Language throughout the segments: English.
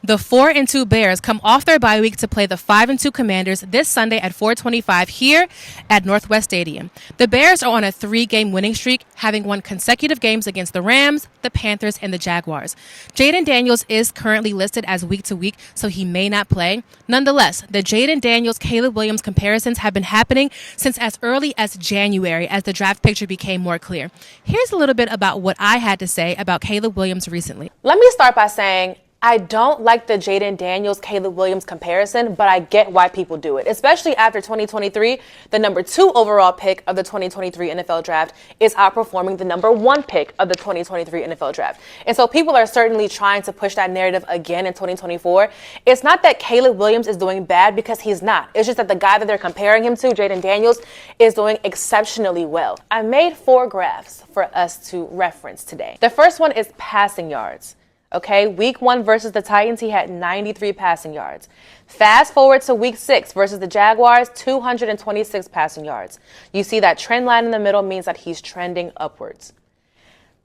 The 4-2 Bears come off their bye week to play the 5-2 Commanders this Sunday at 4:25 here at Northwest Stadium. The Bears are on a 3-game winning streak, having won consecutive games against the Rams, the Panthers, and the Jaguars. Jayden Daniels is currently listed as week-to-week, so he may not play. Nonetheless, the Jayden Daniels-Caleb Williams comparisons have been happening since as early as January as the draft picture became more clear. Here's a little bit about what I had to say about Caleb Williams recently. Let me start by saying I don't like the Jayden Daniels-Caleb Williams comparison, but I get why people do it, especially after 2023. The number 2 overall pick of the 2023 NFL draft is outperforming the number 1 pick of the 2023 NFL draft. And so people are certainly trying to push that narrative again in 2024. It's not that Caleb Williams is doing bad, because he's not. It's just that the guy that they're comparing him to, Jayden Daniels, is doing exceptionally well. I made 4 graphs for us to reference today. The first one is passing yards. Okay, week 1 versus the Titans, he had 93 passing yards. Fast forward to week 6 versus the Jaguars, 226 passing yards. You see that trend line in the middle means that he's trending upwards.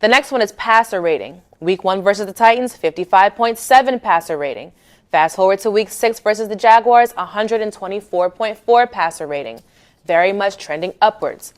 The next one is passer rating. Week 1 versus the Titans, 55.7 passer rating. Fast forward to week 6 versus the Jaguars, 124.4 passer rating. Very much trending upwards.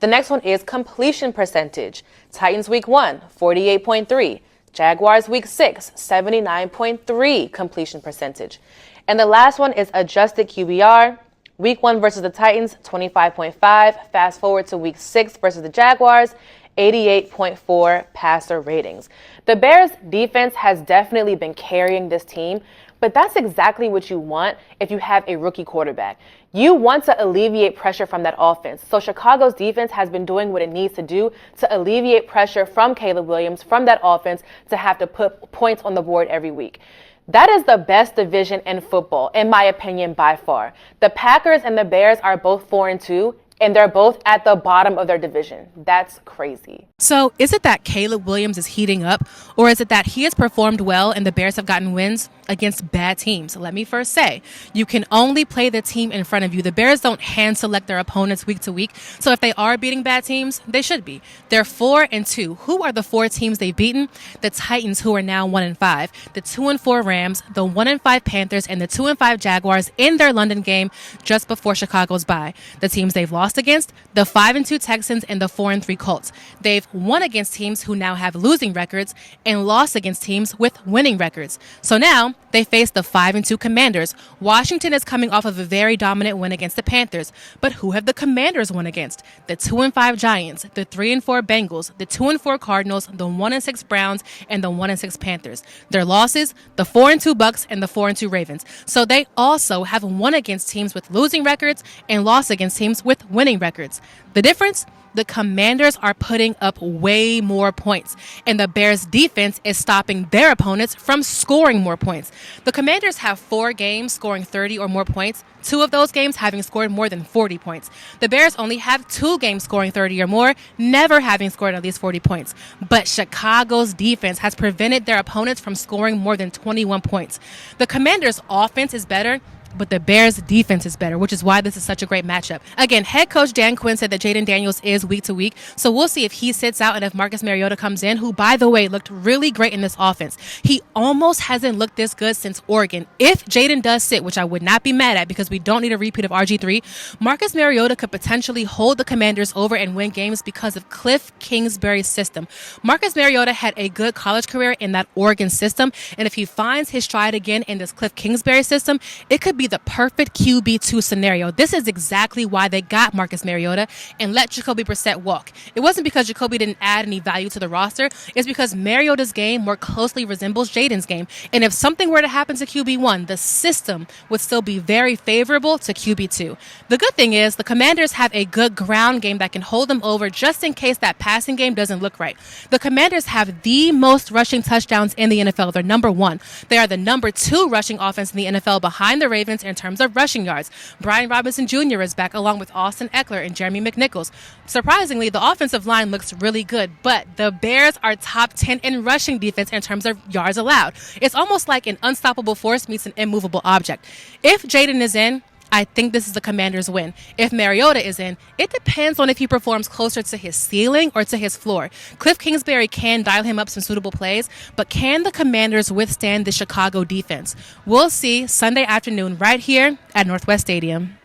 The next one is completion percentage. Titans week 1, 48.3. Jaguars week 6, 79.3 completion percentage. And the last one is adjusted QBR. Week 1 versus the Titans, 25.5. Fast forward to week 6 versus the Jaguars, 88.4 passer ratings. The Bears defense has definitely been carrying this team, but that's exactly what you want if you have a rookie quarterback. You want to alleviate pressure from that offense. So Chicago's defense has been doing what it needs to do to alleviate pressure from Caleb Williams, from that offense, to have to put points on the board every week. That is the best division in football, in my opinion, by far. The Packers and the Bears are both 4-2. And they're both at the bottom of their division. That's crazy. So is it that Caleb Williams is heating up, or is it that he has performed well and the Bears have gotten wins against bad teams? Let me first say, you can only play the team in front of you. The Bears don't hand select their opponents week to week. So if they are beating bad teams, they should be. They're 4-2. Who are the 4 teams they've beaten? The Titans, who are now 1-5, the 2-4 Rams, the 1-5 Panthers, and the 2-5 Jaguars in their London game just before Chicago's bye. The teams they've lost against, the 5-2 Texans and the 4-3 Colts. They've won against teams who now have losing records and lost against teams with winning records. So now they face the 5-2 Commanders. Washington is coming off of a very dominant win against the Panthers. But who have the Commanders won against? The 2-5 Giants, the 3-4 Bengals, the 2-4 Cardinals, the 1-6 Browns, and the 1-6 Panthers. Their losses, the 4-2 Bucks and the 4-2 Ravens. So they also have won against teams with losing records and lost against teams with winning records. The difference? The Commanders are putting up way more points, and the Bears' defense is stopping their opponents from scoring more points. The Commanders have 4 games scoring 30 or more points, 2 of those games having scored more than 40 points. The Bears only have 2 games scoring 30 or more, never having scored at least 40 points. But Chicago's defense has prevented their opponents from scoring more than 21 points. The Commanders' offense is better, but the Bears' defense is better, which is why this is such a great matchup. Again, head coach Dan Quinn said that Jayden Daniels is week to week, so we'll see if he sits out and if Marcus Mariota comes in, who, by the way, looked really great in this offense. He almost hasn't looked this good since Oregon. If Jayden does sit, which I would not be mad at because we don't need a repeat of RG3, Marcus Mariota could potentially hold the Commanders over and win games because of Cliff Kingsbury's system. Marcus Mariota had a good college career in that Oregon system, and if he finds his stride again in this Cliff Kingsbury system, it could be the perfect QB2 scenario. This is exactly why they got Marcus Mariota and let Jacoby Brissett walk. It wasn't because Jacoby didn't add any value to the roster. It's because Mariota's game more closely resembles Jayden's game. And if something were to happen to QB1, the system would still be very favorable to QB2. The good thing is the Commanders have a good ground game that can hold them over just in case that passing game doesn't look right. The Commanders have the most rushing touchdowns in the NFL. They're number 1. They are the number 2 rushing offense in the NFL behind the Ravens in terms of rushing yards. Brian Robinson Jr. is back along with Austin Eckler and Jeremy McNichols. Surprisingly, the offensive line looks really good, but the Bears are top 10 in rushing defense in terms of yards allowed. It's almost like an unstoppable force meets an immovable object. If Jayden is in, I think this is the Commanders' win. If Mariota is in, it depends on if he performs closer to his ceiling or to his floor. Cliff Kingsbury can dial him up some suitable plays, but can the Commanders withstand the Chicago defense? We'll see Sunday afternoon right here at Northwest Stadium.